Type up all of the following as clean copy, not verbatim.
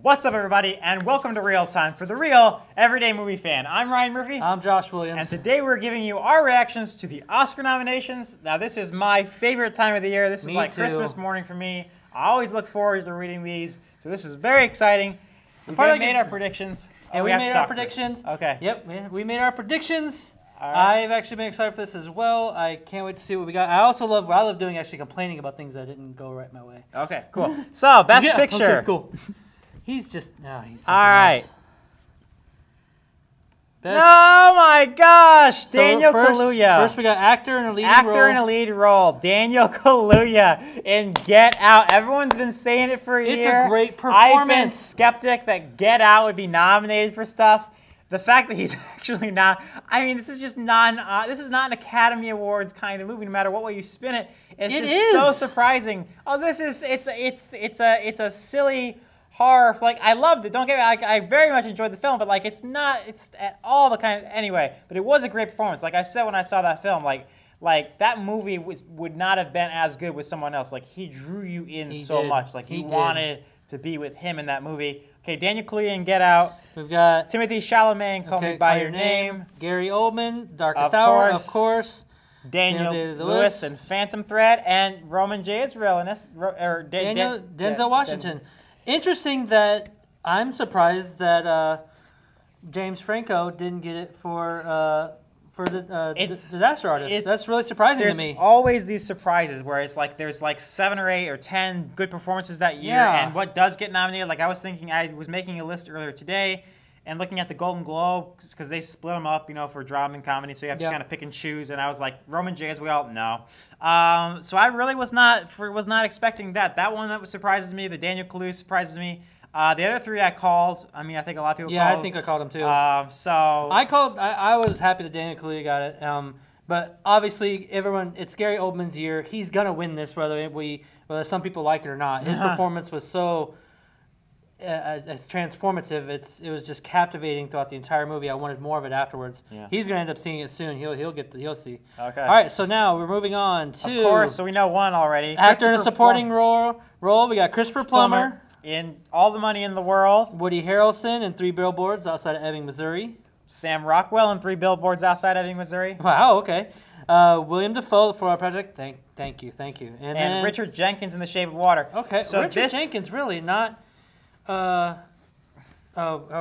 What's up, everybody, and welcome to Real Time for the real everyday movie fan. I'm Ryan Murphy. I'm Josh Williams. And today we're giving you our reactions to the Oscar nominations. Now, this is my favorite time of the year. This is like Christmas morning for me. I always look forward to reading these, so this is very exciting. We've made our predictions. And we made our predictions. Okay. Yep, we made our predictions. Right. I've actually been excited for this as well. I can't wait to see what we got. I also love what I love doing, actually complaining about things that didn't go right my way. Okay, cool. So, Best Picture. Okay, cool. He's just, no, he's all right. Else. Oh my gosh, Daniel Kaluuya. First we got actor in a lead role. Actor in a lead role, Daniel Kaluuya in Get Out. Everyone's been saying it for a year. It's a great performance. I've been skeptic that Get Out would be nominated for stuff. The fact that he's actually not, I mean, this is just this is not an Academy Awards kind of movie, no matter what way you spin it. It's so surprising. Oh, it's a silly horror. Like, I loved it. Don't get me. I very much enjoyed the film, but like, it's at all the kind of, anyway. But it was a great performance. Like I said when I saw that film, like that movie would not have been as good with someone else. Like, he drew you in so much. Like, you wanted to be with him in that movie. Okay, Daniel Kaluuya in Get Out. We've got Timothée Chalamet in Call Me by Your Name. Gary Oldman, Darkest Hour, of course. Daniel Lewis in Phantom Thread, and Roman J. Israel in this. Denzel Washington. Interesting that I'm surprised that James Franco didn't get it for the Disaster Artist. That's really surprising to me. There's always these surprises where it's like there's like 7 or 8 or 10 good performances that year, and what does get nominated. Like I was thinking, I was making a list earlier today and looking at the Golden Globes because they split them up, you know, for drama and comedy, so you have to kind of pick and choose. And I was like, Roman J. as well, no. So I really was not expecting that. That one that surprises me. The Daniel Kaluuya surprises me. The other 3 I called. I mean, I think a lot of people called. Yeah, I think I called them too. I was happy that Daniel Kaluuya got it. But obviously, it's Gary Oldman's year. He's gonna win this, whether some people like it or not. His performance was so it's transformative. It was just captivating throughout the entire movie. I wanted more of it afterwards. Yeah. He's gonna end up seeing it soon. He'll see. Okay. All right. So now we're moving on to. Of course. So we know one already. Actor in a supporting role. We got Christopher Plummer in All the Money in the World. Woody Harrelson in 3 Billboards Outside of Ebbing, Missouri. Sam Rockwell in 3 Billboards Outside Ebbing, Missouri. Wow. Okay. William Dafoe for our project. Thank you. And then Richard Jenkins in The Shape of Water. Okay. So Richard Jenkins really not. Oh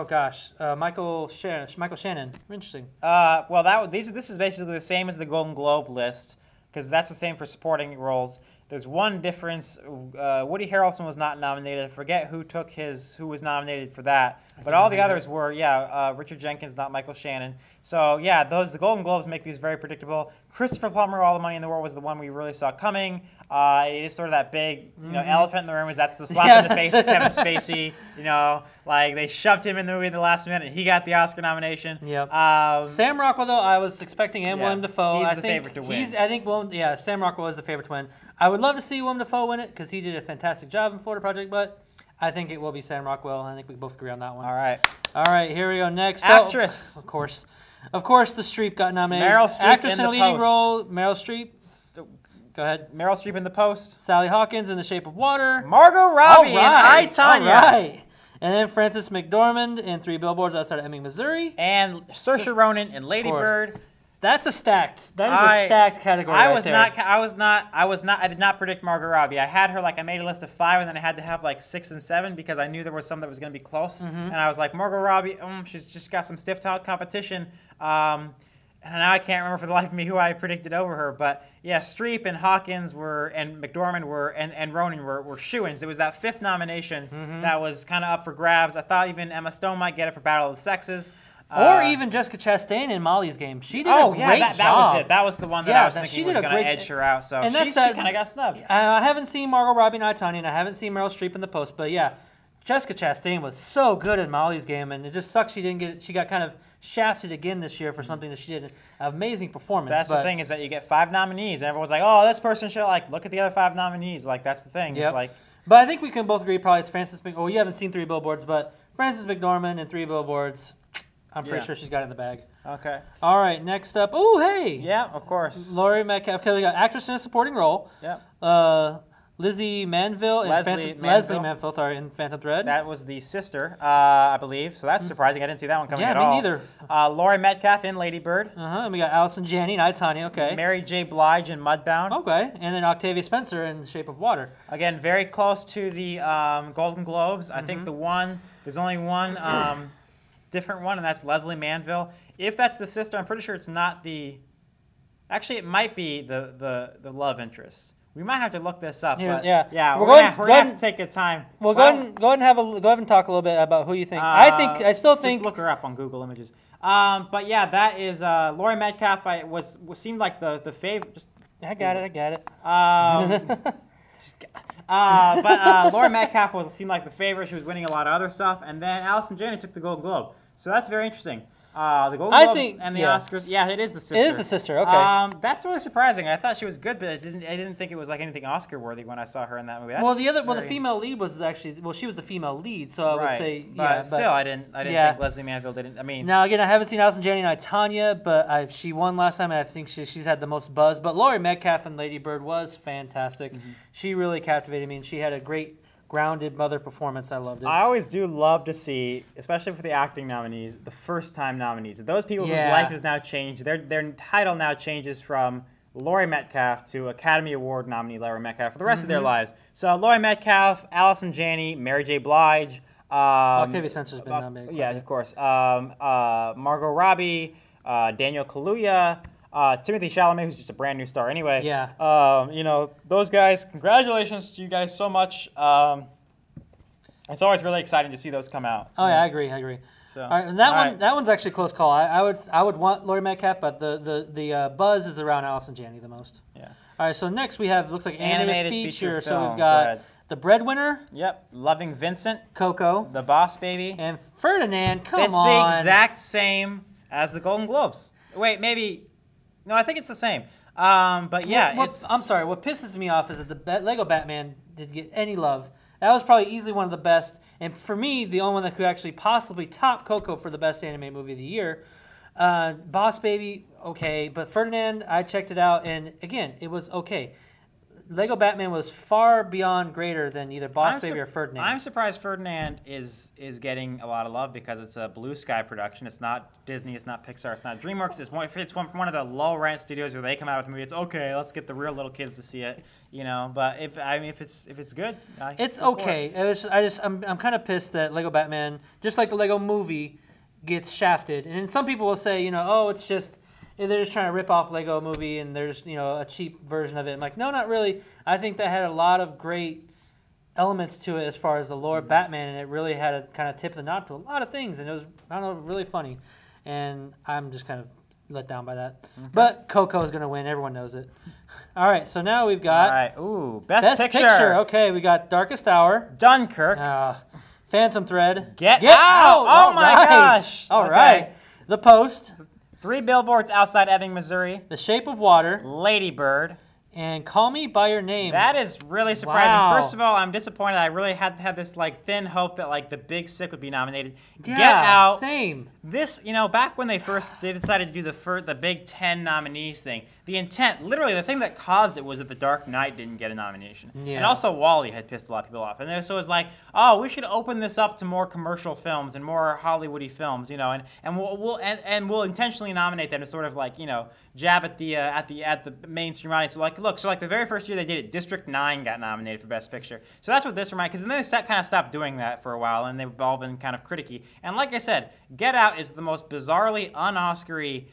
gosh, Michael Shannon. Interesting. Well, this is basically the same as the Golden Globe list because that's the same for supporting roles. There's one difference. Woody Harrelson was not nominated. I forget who was nominated for that. But all the others were, Richard Jenkins, not Michael Shannon. So yeah, the Golden Globes make these very predictable. Christopher Plummer, All the Money in the World was the one we really saw coming. It is sort of that big, elephant in the room. That's the slap in the face of Kevin Spacey. Like they shoved him in the movie at the last minute, and he got the Oscar nomination. Yep. Sam Rockwell, though, I was expecting, and Willem Dafoe. He's the favorite to win. Sam Rockwell was the favorite to win. I would love to see Willem Dafoe win it because he did a fantastic job in Florida Project, but I think it will be Sam Rockwell. I think we both agree on that one. All right. All right, here we go. Next. Actress. Of course, The Streep got nominated. Meryl Streep Actress in a leading role. Meryl Streep. Go ahead. Meryl Streep in The Post. Sally Hawkins in The Shape of Water. Margot Robbie in I, Tonya. All right. And then Frances McDormand in 3 Billboards Outside of Ebbing, Missouri. And Saoirse Ronan in Lady Bird. That's a stacked category. I did not predict Margot Robbie. I had her I made a list of 5, and then I had to have like 6 and 7 because I knew there was some that was going to be close. And I was like, Margot Robbie, she's just got some stiff talent competition. And now I can't remember for the life of me who I predicted over her. But yeah, Streep and Hawkins and McDormand and Ronan were shoo-ins. It was that 5th nomination that was kind of up for grabs. I thought even Emma Stone might get it for Battle of the Sexes. Or even Jessica Chastain in Molly's Game. She did a great job. That was it. That was the one that I was thinking was going to edge her out. So she kind of got snubbed. I haven't seen Margot Robbie in I, Tonya, and I haven't seen Meryl Streep in The Post. But yeah, Jessica Chastain was so good in Molly's Game, and it just sucks she didn't get it. She got kind of shafted again this year for something that she did an amazing performance. That's the thing, is that you get 5 nominees, and everyone's like, oh, this person should look at the other 5 nominees. Like, that's the thing. Yep. It's like, but I think we can both agree probably it's Frances McDormand. Oh, you haven't seen 3 Billboards, but Frances McDormand in 3 Billboards. I'm pretty sure she's got it in the bag. Okay. All right, next up. Oh, hey. Yeah, of course. Laurie Metcalf. Okay, we got actress in a supporting role. Yeah. Lizzie Manville and Leslie Manville, sorry, in Phantom Thread. That was the sister, I believe. So that's surprising. I didn't see that one coming at all. Yeah, me neither. Laurie Metcalf in Lady Bird. And we got Allison Janney and I, Tanya. Okay. Mary J. Blige in Mudbound. Okay, and then Octavia Spencer in The Shape of Water. Again, very close to the Golden Globes. I think there's only one different one, and that's Leslie Manville. If that's the sister, I'm pretty sure it's not the. Actually, it might be the love interest. We might have to look this up. Yeah, but yeah. We're gonna have to take a time. Well, go ahead and talk a little bit about who you think. I still think. Just look her up on Google Images. But yeah, that is Laurie Metcalf. Seemed like the favorite. I got it. But Laurie Metcalf seemed like the favorite. She was winning a lot of other stuff, and then Allison Janney took the Golden Globe. So that's very interesting. The Golden Globes and the Oscars. Yeah, it is the sister. It is the sister. Okay. That's really surprising. I thought she was good, but I didn't think it was like anything Oscar worthy when I saw her in that movie. The female lead was actually she was the female lead, so I would say but still I didn't think Leslie Manville didn't. I mean, now again, I haven't seen Allison Janney and I, Tanya, but she won last time, and I think she's had the most buzz. But Laurie Metcalf in Lady Bird was fantastic. She really captivated me, and she had a great grounded mother performance. I loved it. I always do love to see, especially for the acting nominees, the first-time nominees. Those people whose life has now changed. Their title now changes from Laurie Metcalf to Academy Award nominee Laurie Metcalf for the rest of their lives. So Laurie Metcalf, Allison Janney, Mary J. Blige. Octavia Spencer's been nominated. Yeah, of course. Margot Robbie, Daniel Kaluuya. Timothy Chalamet, who's just a brand new star anyway. Yeah. Those guys, congratulations to you guys so much. It's always really exciting to see those come out. Oh, yeah, I agree. So, all right, and that one's actually a close call. I would want Laurie Metcalf, but the buzz is around Allison Janney the most. Yeah. All right, so next we have, looks like animated feature. So film. We've got The Breadwinner. Yep. Loving Vincent. Coco. The Boss Baby. And Ferdinand, come on. It's the exact same as the Golden Globes. Wait, maybe... No, I think it's the same. But yeah, I'm sorry. What pisses me off is that the Lego Batman didn't get any love. That was probably easily one of the best. And for me, the only one that could actually possibly top Coco for the best anime movie of the year. Boss Baby, okay. But Ferdinand, I checked it out. And again, it was okay. Lego Batman was far beyond greater than either Boss Baby or Ferdinand. I'm surprised Ferdinand is getting a lot of love because it's a Blue Sky production. It's not Disney. It's not Pixar. It's not DreamWorks. It's from one of the low-rent studios where they come out with a movie. It's okay. Let's get the real little kids to see it. But if it's good, it's okay. I'm kind of pissed that Lego Batman, just like the Lego Movie, gets shafted. And some people will say, it's just. They're just trying to rip off Lego Movie and there's, a cheap version of it. I'm like, no, not really. I think that had a lot of great elements to it as far as the lore of Batman, and it really had a kind of tip of the knot to a lot of things, and it was, I don't know, really funny. And I'm just kind of let down by that. Okay. But Coco is going to win. Everyone knows it. All right, so now we've got... All right, ooh, Best Picture. Okay, we got Darkest Hour. Dunkirk. Phantom Thread. Get Out. Oh, my gosh. All right. The Post. 3 Billboards Outside Ebbing, Missouri. The Shape of Water. Lady Bird. And Call Me By Your Name. That is really surprising. Wow. First of all, I'm disappointed. I really had this thin hope that The Big Sick would be nominated. Yeah, Get Out. Same. This, back when they decided to do the Big 10 nominees thing, the intent, literally the thing that caused it was that The Dark Knight didn't get a nomination. Yeah. And also WALL-E had pissed a lot of people off. And so it was like, oh, we should open this up to more commercial films and more Hollywoody films, and we'll intentionally nominate them to sort of jab at the mainstream audience. So the very first year they did it, District 9 got nominated for Best Picture. So that's what this reminded, because then they kind of stopped doing that for a while, and they've all been kind of criticky. And like I said, Get Out is the most bizarrely un-Oscar-y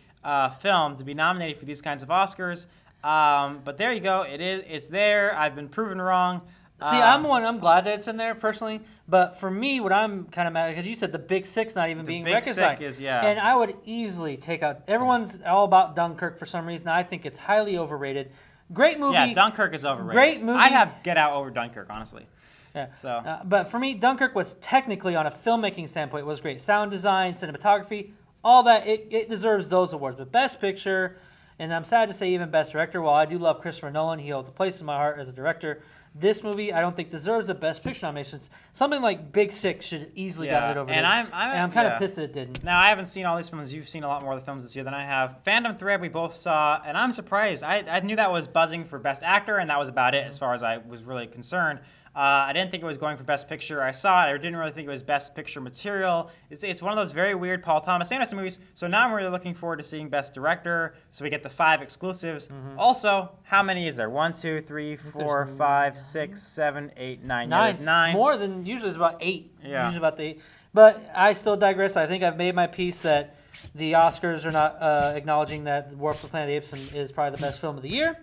film to be nominated for these kinds of Oscars. But there you go. It's there. I've been proven wrong. See, I'm glad that it's in there personally. But for me, what I'm kind of mad because you said the Big Six not even being recognized. Big Sick is, yeah. And I would easily take out. Everyone's all about Dunkirk for some reason. I think it's highly overrated. Great movie. Yeah, Dunkirk is overrated. Great movie. I'd have Get Out over Dunkirk, honestly. Yeah. So, but for me, Dunkirk was technically, on a filmmaking standpoint, was great. Sound design, cinematography, all that. It deserves those awards. But Best Picture, and I'm sad to say even Best Director. While I do love Christopher Nolan, he holds a place in my heart as a director. This movie, I don't think deserves a Best Picture nomination. Something like Big Sick should easily got it over and this. I'm kind of pissed that it didn't. Now, I haven't seen all these films. You've seen a lot more of the films this year than I have. Phantom Thread we both saw, and I'm surprised. I knew that was buzzing for Best Actor, and that was about it as far as I was really concerned. I didn't think it was going for Best Picture. I saw it. I didn't really think it was Best Picture material. It's one of those very weird Paul Thomas Anderson movies. So now I'm really looking forward to seeing Best Director. So we get the 5 exclusives. Also, how many is there? 1, 2, 3, 4, 5, 6, 7, 8, 9. 9. There's 9. More than usually. It's about 8. Yeah. Usually about 8. But I still digress. I think I've made my piece that the Oscars are not acknowledging that War for the Planet of the Apes is probably the best film of the year.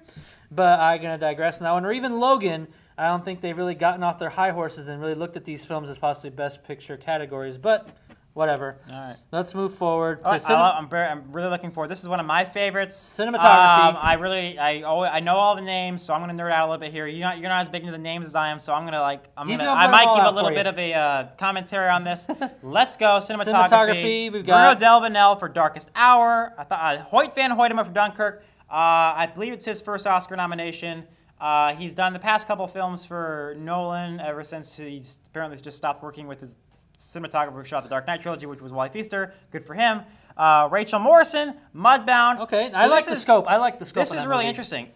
But I'm going to digress on that one. Or even Logan. I don't think they've really gotten off their high horses and really looked at these films as possibly Best Picture categories, but whatever. All right. Let's move forward. I'm really looking forward. This is one of my favorites. Cinematography. I know all the names, so I'm going to nerd out a little bit here. You're not as big into the names as I am, so I might give a little bit of a commentary on this. Let's go. Cinematography. We've got Bruno Delbonnel for Darkest Hour. I thought Hoyt van Hoytema for Dunkirk. I believe it's his first Oscar nomination. He's done the past couple films for Nolan ever since he's apparently just stopped working with his cinematographer who shot the Dark Knight trilogy, which was Wally Pfister. Good for him. Rachel Morrison, Mudbound. Okay, I like the scope. This is really interesting.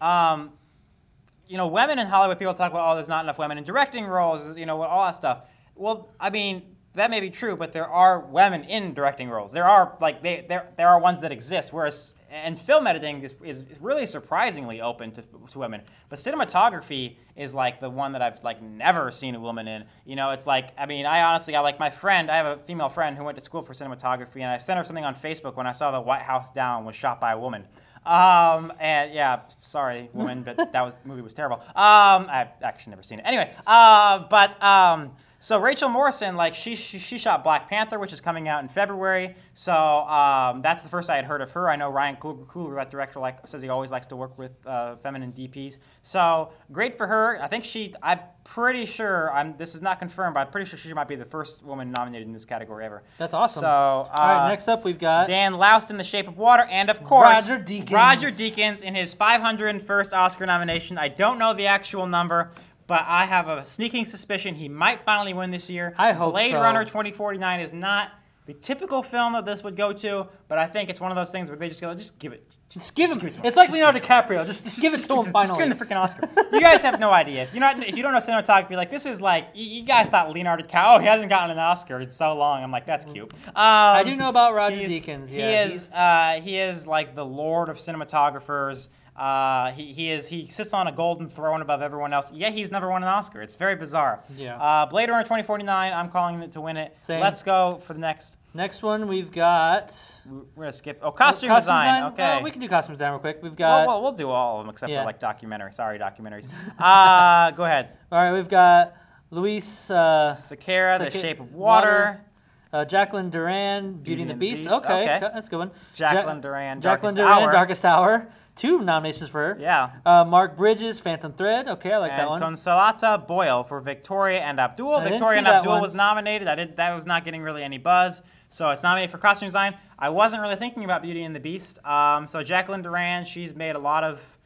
You know, women in Hollywood, people talk about, oh, there's not enough women in directing roles, you know, all that stuff. Well, I mean, that may be true, but there are women in directing roles. There are there are ones that exist, whereas and film editing is really surprisingly open to women. But cinematography is like the one that I've like never seen a woman in. You know, it's like, I mean, I like my friend, I have a female friend who went to school for cinematography, and I sent her something on Facebook when I saw the White House Down was shot by a woman. And yeah, sorry, woman, but the movie was terrible. I've actually never seen it. Anyway, so Rachel Morrison, like she shot Black Panther, which is coming out in February. So that's the first I had heard of her. I know Ryan Coogler, that director, says he always likes to work with feminine DPs. So great for her. I think I'm pretty sure. This is not confirmed, but I'm pretty sure she might be the first woman nominated in this category ever. That's awesome. So all right, next up we've got Dan Loust in The Shape of Water, and of course Roger Deakins. Roger Deakins in his 501st Oscar nomination. I don't know the actual number, but I have a sneaking suspicion he might finally win this year. I hope Blade so. Runner 2049 is not the typical film that this would go to, but I think it's one of those things where they just go, just give it. Just give him. It's like Leonardo DiCaprio. Just give it to him finally. Just give him the freaking Oscar. You guys have no idea. If you don't know cinematography, like this is like you guys thought Leonardo DiCaprio. Oh, he hasn't gotten an Oscar in so long. I'm like, that's cute. I do know about Roger Deakins. Yeah, he is like the lord of cinematographers. He sits on a golden throne above everyone else. Yet he's never won an Oscar. It's very bizarre. Yeah. Blade Runner 2049. I'm calling it to win it. Same. Let's go for the next. Next one we've got. We're gonna skip. Oh, costume design. Okay. We can do costume design real quick. We've got. We'll do all of them except for like documentary. Sorry, documentaries. Go ahead. All right, we've got Luis Sequeira, The Shape of Water. Jacqueline Duran, Beauty and the Beast. Okay, that's a good one. Jacqueline Duran, Darkest Hour. 2 nominations for her. Yeah. Mark Bridges, Phantom Thread. Okay, I like that one. Consolata Boyle for Victoria and Abdul. Victoria and Abdul was nominated. That was not getting really any buzz. So it's nominated for costume design. I wasn't really thinking about Beauty and the Beast. So Jacqueline Duran, she's made a lot of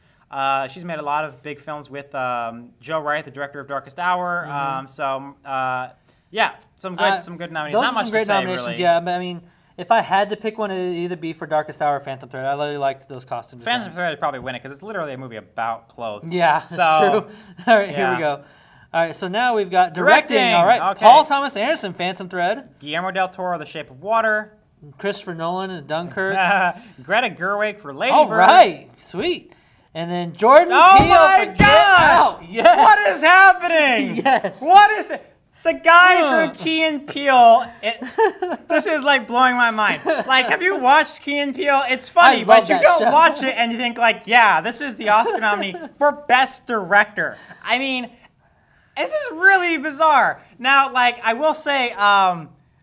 big films with Joe Wright, the director of Darkest Hour. Yeah, some good nominations. Those not are much some great to say, nominations. really. Yeah, but I mean, if I had to pick one, it'd either be for Darkest Hour or Phantom Thread. I really liked those costumes. Phantom Thread would probably win it because it's literally a movie about clothes. Yeah, that's true. All right, here we go. All right, so now we've got directing. All right, okay. Paul Thomas Anderson, Phantom Thread. Guillermo del Toro, The Shape of Water. Christopher Nolan, Dunkirk. Greta Gerwig for Lady Bird. All right, sweet. And then Jordan Peele my for gosh! Get Out. Yes. What is happening? Yes. What is it? The guy from Key and Peele, this is like blowing my mind. Like, have you watched Key and Peele? It's funny, but you don't watch it and you think like, yeah, this is the Oscar nominee for Best Director. I mean, this is really bizarre. Now, like, I will say,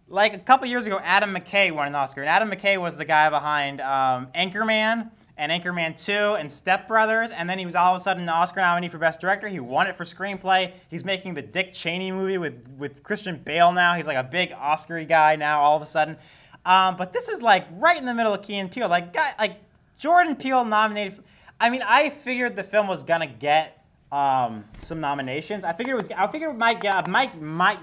like a couple years ago, Adam McKay won an Oscar. And Adam McKay was the guy behind Anchorman and Anchorman 2 and Step Brothers, and then he was all of a sudden an Oscar nominee for Best Director. He won it for Screenplay. He's making the Dick Cheney movie with Christian Bale now. He's like a big Oscar-y guy now all of a sudden. But this is like right in the middle of Key and Peele. Like Jordan Peele nominated. I mean, I figured the film was gonna get some nominations. I figured it might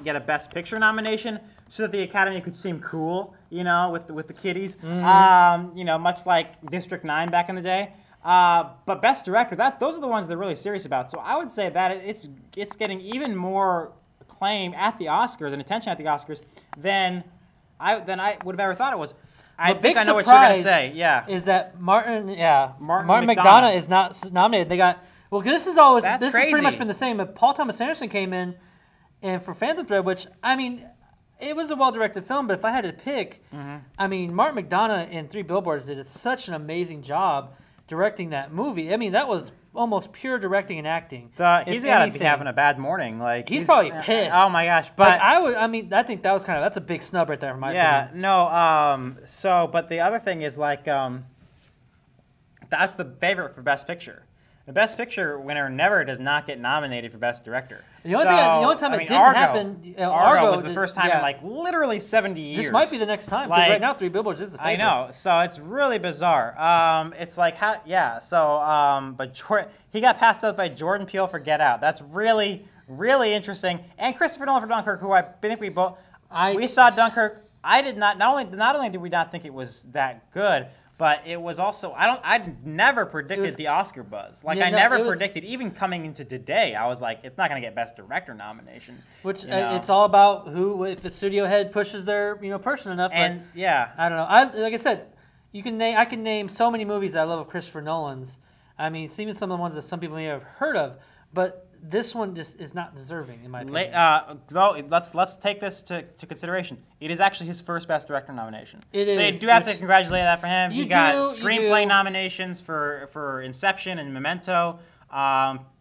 get a Best Picture nomination so that the Academy could seem cool, you know, with the kiddies. You know, much like District 9 back in the day. But Best Director, those are the ones they're really serious about. So I would say that it's getting even more acclaim at the Oscars and attention at the Oscars than I would have ever thought it was. I think I know what you're gonna say. Yeah, is that Martin McDonagh is not nominated? They got this has pretty much been the same. But Paul Thomas Anderson came in, and for Phantom Thread, which I mean, it was a well-directed film. But if I had to pick, I mean, Martin McDonagh in Three Billboards did such an amazing job directing that movie. I mean, that was almost pure directing and acting. He's got to be having a bad morning. Like he's probably pissed. Oh my gosh! But I think that was that's a big snub right there, in my opinion. Yeah, no. But the other thing is like, that's the favorite for Best Picture. The Best Picture winner never does not get nominated for Best Director. The only time it didn't happen, Argo was the first time in like literally 70 years. This might be the next time because right now Three Billboards is the favorite. I know, so it's really bizarre. It's like but he got passed up by Jordan Peele for Get Out. That's really interesting. And Christopher Nolan for Dunkirk, who I think we saw Dunkirk. I did not. Not only did we not think it was that good, but it was also, I never predicted the Oscar buzz. Like, I never predicted, even coming into today, I was like, it's not going to get Best Director nomination. Which, it's all about if the studio head pushes their, person enough. And, I don't know. Like I said, I can name so many movies that I love of Christopher Nolan's. I mean, it's even some of the ones that some people may have heard of, but this one just is not deserving, in my opinion. Let's take this to consideration. It is actually his first Best Director nomination. It is. So you do have to congratulate that for him. He got Screenplay nominations for Inception and Memento.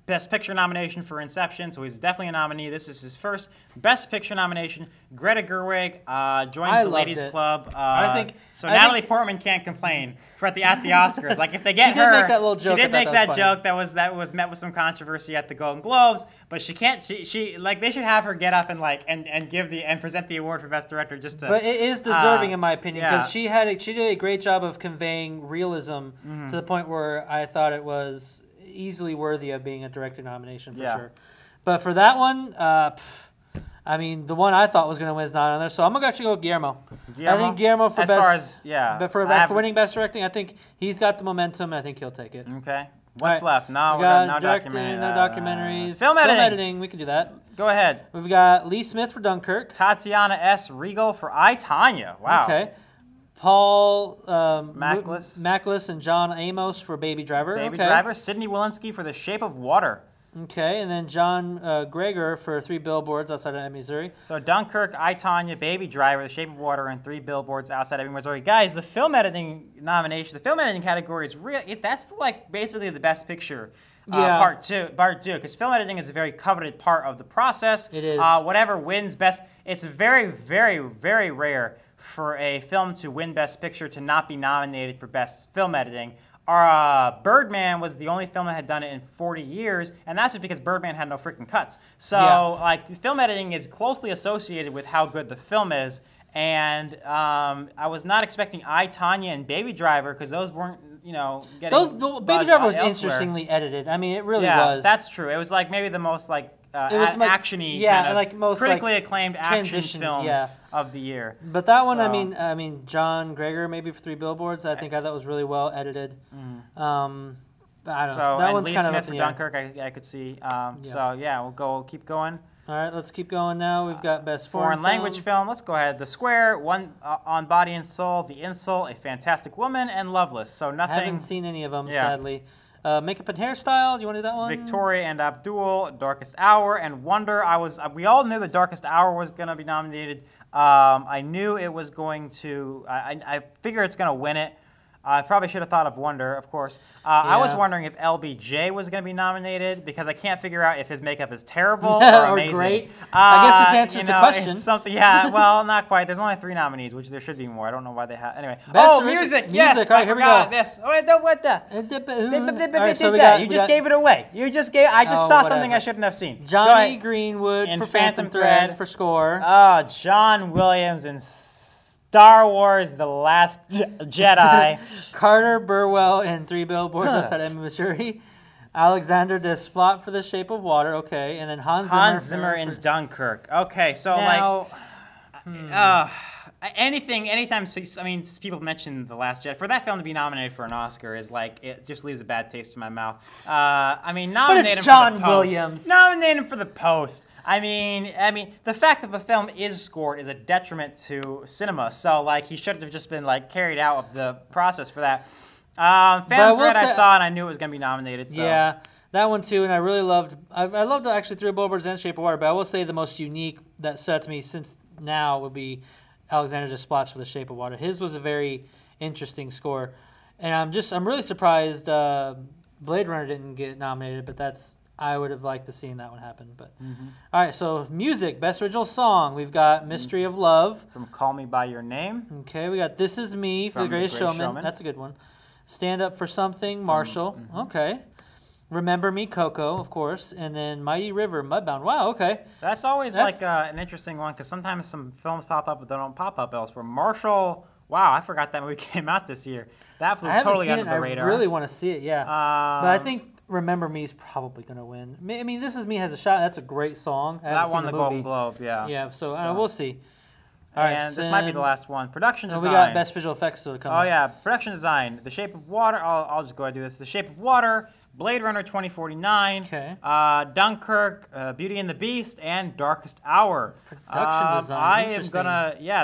Best Picture nomination for Inception, so he's definitely a nominee. This is his first Best Picture nomination. Greta Gerwig joins the Ladies Club. Natalie Portman can't complain at the Oscars. Like if they get her, she did make that little joke. She did make that joke that was met with some controversy at the Golden Globes. But she can't. She they should have her get up and present the award for Best Director just to. But it is deserving in my opinion because she did a great job of conveying realism to the point where I thought it was easily worthy of being a director nomination for sure. But for that one, I mean, the one I thought was going to win is not on there, so I'm going to actually go with Guillermo. I think Guillermo for for winning Best Directing, I think he's got the momentum, and I think he'll take it. Okay. What's left? No, we got no documentaries. Film editing. We can do that. Go ahead. We've got Lee Smith for Dunkirk. Tatiana S. Regal for I, Tonya. Wow. Okay. Paul Mackless and John Amos for Baby Driver. Baby Driver. Sidney Walensky for The Shape of Water. Okay, and then John Greger for Three Billboards Outside of Ebbing, Missouri. So Dunkirk, I, Tonya, Baby Driver, The Shape of Water, and Three Billboards Outside Ebbing, Missouri. Guys, the film editing nomination, the film editing category is really, that's like basically the Best Picture. Part two, because film editing is a very coveted part of the process. It is. Whatever wins best, it's very, very, very rare for a film to win Best Picture to not be nominated for Best Film Editing. Birdman was the only film that had done it in 40 years, and that's just because Birdman had no freaking cuts. So, film editing is closely associated with how good the film is, and I was not expecting I, Tonya and Baby Driver, because those weren't, getting Baby Driver was interestingly edited. I mean, it really was. Yeah, that's true. It was like maybe the most actiony, most critically acclaimed action film of the year. But that one, I mean, John Greger maybe for Three Billboards. I thought that was really well edited. I don't know. That one's Lee kind Smith of for Dunkirk, I could see. We'll keep going. All right, let's keep going now. We've got Best Foreign Language Film. Let's go ahead. The Square, One on Body and Soul, The Insult, A Fantastic Woman, and Loveless. So nothing. I haven't seen any of them, sadly. Makeup and Hairstyle. Do you want to do that one? Victoria and Abdul, Darkest Hour, and Wonder. We all knew the Darkest Hour was going to be nominated. I knew it was going to. I figure it's going to win it. I probably should have thought of Wonder, of course. I was wondering if LBJ was going to be nominated because I can't figure out if his makeup is terrible or amazing. Great. I guess this answers the question. It's something, well, not quite. There's only 3 nominees, which there should be more. I don't know why they have. Anyway. Music. Yes, all right, I forgot this. What the? You just gave it away. I just saw something I shouldn't have seen. Johnny Greenwood for Phantom Thread for score. Oh, John Williams and Star Wars: The Last Jedi. Carter Burwell in Three Billboards Outside Ebbing, Missouri. Alexander Desplat for The Shape of Water. Okay, and then Hans Zimmer in Dunkirk. Okay, so now, anytime, I mean, people mention The Last Jedi. For that film to be nominated for an Oscar is like, it just leaves a bad taste in my mouth. I mean, nominate him John for The Post. Williams. Nominate him for The Post. I mean, the fact that the film is scored is a detriment to cinema. So, like, he shouldn't have just been, like, carried out of the process for that. Phantom Thread I saw and I knew it was going to be nominated. So. Yeah, that one too, and I really loved. I loved actually Three Billboards and Shape of Water, but I will say the most unique that stood out to me since now would be Alexander Desplat for The Shape of Water. His was a very interesting score, and I'm really surprised Blade Runner didn't get nominated, but I would have liked to see that one happen. But all right, so music, best original song, we've got "Mystery of Love" from "Call Me by Your Name." Okay, we got "This Is Me" for The Greatest Showman. That's a good one. "Stand Up for Something," Marshall. Okay. "Remember Me," Coco, of course. And then "Mighty River," Mudbound. Wow, okay. That's always like an interesting one because sometimes some films pop up but they don't pop up elsewhere. Marshall, wow, I forgot that movie came out this year. That flew totally under the radar. I really want to see it, yeah. But I think "Remember Me" is probably going to win. I mean, "This Is Me" has a shot. That's a great song. That won the Golden Globe, yeah. Yeah, so we'll see. All right, and this might be the last one. Production design. We got best visual effects still to come. Oh, yeah. Production design. The Shape of Water. I'll just go ahead and do this. The Shape of Water, Blade Runner 2049, Dunkirk, Beauty and the Beast, and Darkest Hour. Production design.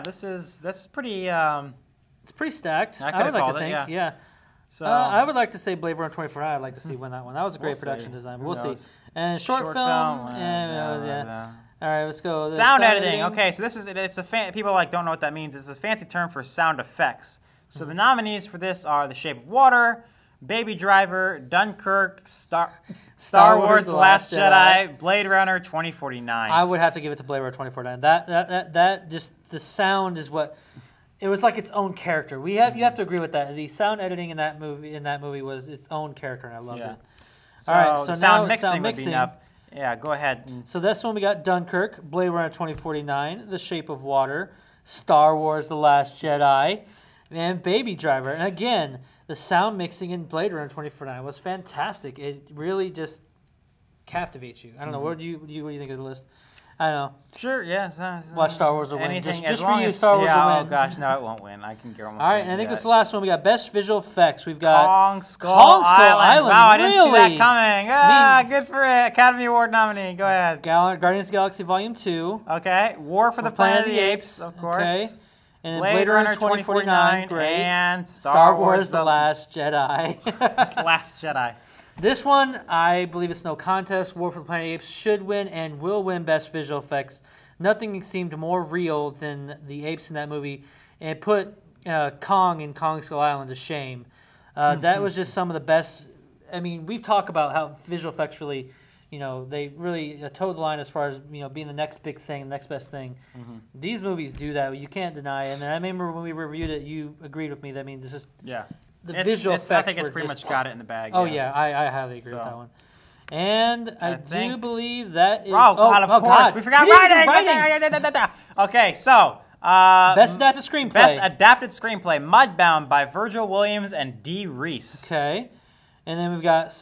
This is pretty... it's pretty stacked. I would like to think, yeah. So I would like to say Blade Runner 2049. I'd like to see win that one. That was a great production design. We'll see. And short film. All right, let's go. Sound editing. Okay, so people don't know what that means. It's a fancy term for sound effects. So the nominees for this are The Shape of Water, Baby Driver, Dunkirk, Star Wars: The Last Jedi, Blade Runner 2049. I would have to give it to Blade Runner 2049. That just the sound is what it was like its own character. You have to agree with that. The sound editing in that movie was its own character, and I loved it. All right, so sound mixing would be up. Yeah, go ahead. So this one we got Dunkirk, Blade Runner 2049, The Shape of Water, Star Wars: The Last Jedi, and Baby Driver. And again, the sound mixing in Blade Runner 2049 was fantastic. It really just captivates you. I don't know. What do you think of the list? I don't know. Sure, yeah. Watch Star Wars will win. Just for you, Star Wars will win. Oh, gosh, no, it won't win. I can almost All right, and I think this is the last one. We got Best Visual Effects. We've got Kong Skull Island. Wow, I didn't see that coming. Good for it. Academy Award nominee. Go ahead. Guardians of the Galaxy Volume 2. Okay. War for the Planet of the Apes, of course. Okay. And then Blade Runner 2049, great. And Star Wars: The Last Jedi. Last Jedi. This one, I believe it's no contest. War for the Planet of the Apes should win and will win Best Visual Effects. Nothing seemed more real than the apes in that movie, and it put Kong and Kong Skull Island to shame. That was just some of the best. I mean, we've talked about how visual effects really, they really toe the line as far as being the next big thing, the next best thing. These movies do that. You can't deny it. And I remember when we reviewed it, you agreed with me. That this is the visual effects. I think it's pretty much got it in the bag. Oh yeah, I highly agree with that one. And I do believe that is. Oh God, of course, God. We forgot writing. Okay, so. Best adapted screenplay. Best adapted screenplay, Mudbound by Virgil Williams and D. Reese. Okay. And then we've got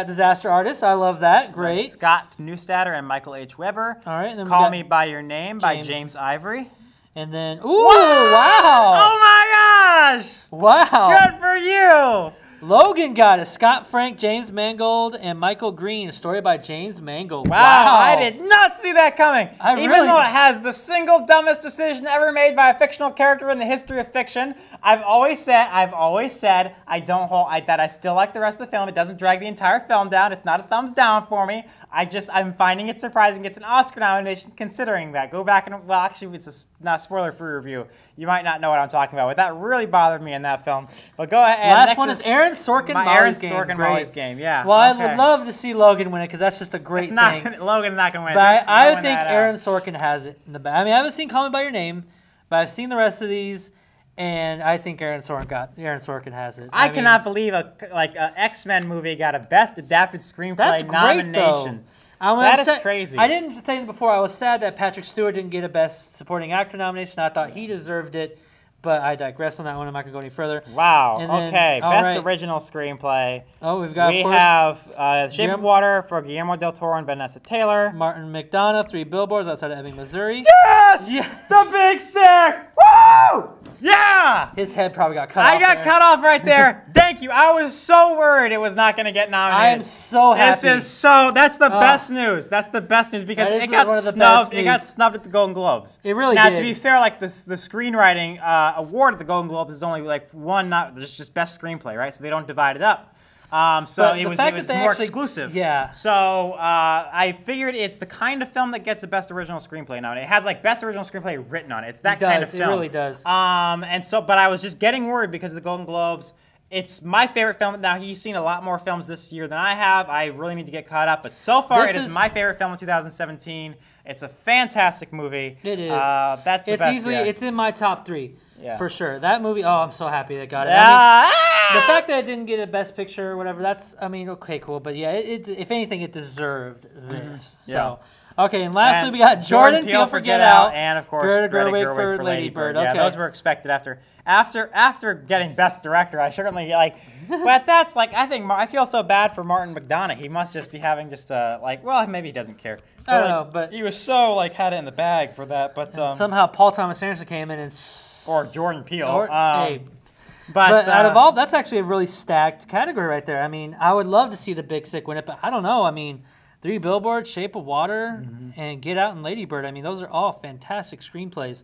Disaster Artist. I love that. Great. Scott Neustadter and Michael H. Weber. All right. And then Call Me by Your Name by James Ivory. And then, wow! Oh my gosh! Wow! Good for you! Logan got it. Scott Frank, James Mangold, and Michael Green. A story by James Mangold. Wow! I did not see that coming. Even though it has the single dumbest decision ever made by a fictional character in the history of fiction, I've always said that I still like the rest of the film. It doesn't drag the entire film down. It's not a thumbs down for me. I'm finding it surprising it's an Oscar nomination considering that. Go back and actually it's not spoiler-free review. You might not know what I'm talking about, but that really bothered me in that film. But go ahead. Last one is Aaron Sorkin, Molly's Game. Yeah. Well, I would love to see Logan win it because that's just a great thing. Logan's not going to win. But I think Aaron Sorkin has it in the bag. I mean, I haven't seen Call Me by Your Name, but I've seen the rest of these, and I think Aaron Sorkin has it. I cannot believe a X-Men movie got a Best Adapted Screenplay nomination. That is crazy. I didn't say it before. I was sad that Patrick Stewart didn't get a Best Supporting Actor nomination. I thought he deserved it. But I digress on that one. I'm not going to go any further. Wow. And then, okay. Best right. original screenplay. Oh, we have Shape of Water for Guillermo del Toro and Vanessa Taylor. Martin McDonough, 3 Billboards outside of Ebbing, Missouri. Yes! Yeah. The Big Sick! Woo! Yeah! His head probably got cut off. I got cut off right there. Thank you. I was so worried it was not going to get nominated. I am so happy. That's the best news. That's the best news because it got snubbed. It got snubbed at the Golden Globes. It really did. Now, to be fair, like the screenwriting award at the Golden Globes is only like one, there's just best screenplay, right? So they don't divide it up. So it was more exclusive. Yeah. So I figured it's the kind of film that gets the best original screenplay nominated. It has like best original screenplay written on it. It's that kind of film. It really does. But I was just getting worried because of the Golden Globes. It's my favorite film. Now, he's seen a lot more films this year than I have. I really need to get caught up. But so far, it is my favorite film of 2017. It's a fantastic movie. It is. That's the best. It's in my top 3. Yeah. For sure. That movie, I'm so happy that got it. The fact that it didn't get a Best Picture or whatever, okay, cool. But yeah, if anything, it deserved this. So, okay, and lastly, we got Jordan Peele for Get Out. And, of course, Greta Gerwig for Lady Bird. Okay. Yeah, those were expected after getting Best Director. I certainly, but that's, I feel so bad for Martin McDonough. He must just be having maybe he doesn't care. I don't know, but he was so, had it in the bag for that. But somehow Paul Thomas Anderson came in and... Or Jordan Peele. But out of all, that's actually a really stacked category right there. I mean, I would love to see The Big Sick win it, but I don't know. I mean, 3 Billboards, Shape of Water, and Get Out and Lady Bird. I mean, those are all fantastic screenplays,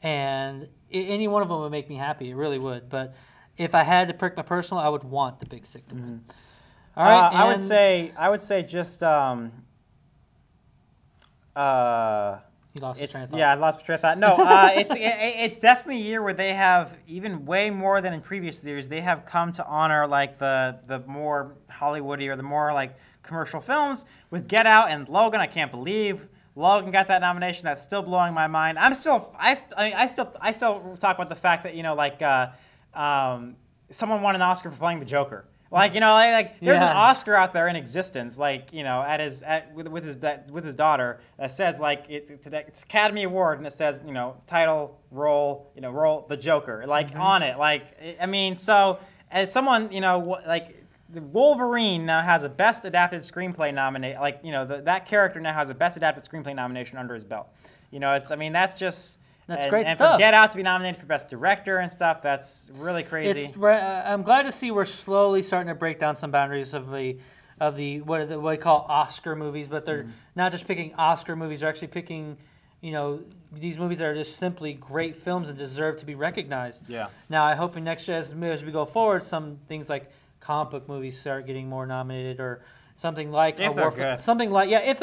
and any one of them would make me happy. It really would. But if I had to pick my personal, I would want The Big Sick to win. All right. I would say just. You lost your train of thought. Yeah, I lost my train of thought. No, it's definitely a year where they have, even way more than in previous years, they have come to honor the more Hollywoody or the more commercial films. With Get Out and Logan, I can't believe Logan got that nomination. That's still blowing my mind. I still talk about the fact that someone won an Oscar for playing the Joker. There's an Oscar out there in existence, with his daughter that says it's Academy Award and it says title role the Joker on it so as someone the Wolverine now has a Best Adapted Screenplay nomination that character now has a Best Adapted Screenplay nomination under his belt. That's just. That's great stuff. And for Get Out to be nominated for Best Director and stuff, that's really crazy. I'm glad to see we're slowly starting to break down some boundaries of the what we call Oscar movies, but they're not just picking Oscar movies; they're actually picking these movies that are just simply great films and deserve to be recognized. Yeah. Now I hope in next year as we go forward, some things like comic book movies start getting more nominated, or something like if they're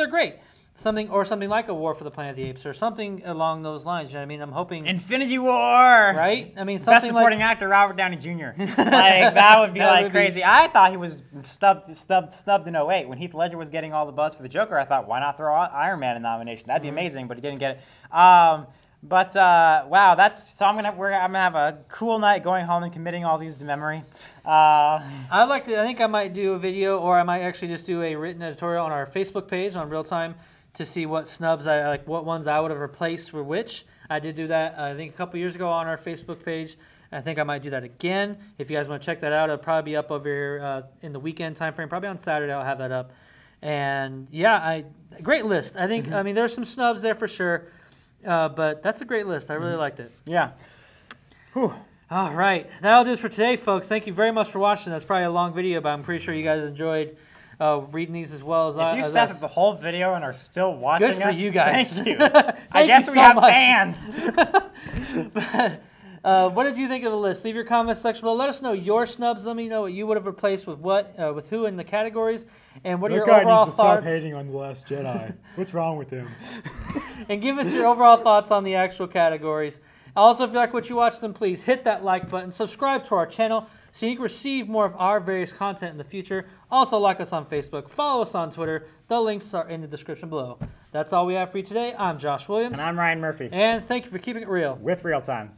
great. Something like a War for the Planet of the Apes or something along those lines. You know what I mean? I'm hoping Infinity War, right? I mean, something Best Supporting Actor Robert Downey Jr. That would be crazy. I thought he was snubbed in 2008 when Heath Ledger was getting all the buzz for the Joker. I thought, why not throw Iron Man in nomination? That'd be amazing, but he didn't get it. Wow, I'm gonna have a cool night going home and committing all these to memory. I think I might do a video, or I might actually just do a written editorial on our Facebook page on ReelTime to see what snubs what ones I would have replaced for which. I did do that, I think, a couple years ago on our Facebook page. I think I might do that again. If you guys want to check that out, it'll probably be up over here in the weekend time frame. Probably on Saturday I'll have that up. And yeah, great list. I think, I mean, there's some snubs there for sure, but that's a great list. I really liked it. Yeah. Whew. All right, that'll do it for today, folks. Thank you very much for watching. That's probably a long video, but I'm pretty sure you guys enjoyed reading these as well as I. If you sat through the whole video and are still watching us, good for you guys. Thank you. I guess we have fans. What did you think of the list? Leave your comments section below. Let us know your snubs. Let me know what you would have replaced with with who in the categories, and what are your overall thoughts. Stop hating on The Last Jedi. What's wrong with him? And give us your overall thoughts on the actual categories. Also, if you like what you watch, then please hit that like button, subscribe to our channel, so you can receive more of our various content in the future. Also, like us on Facebook, follow us on Twitter. The links are in the description below. That's all we have for you today. I'm Josh Williams. And I'm Ryan Murphy. And thank you for keeping it real with ReelTime.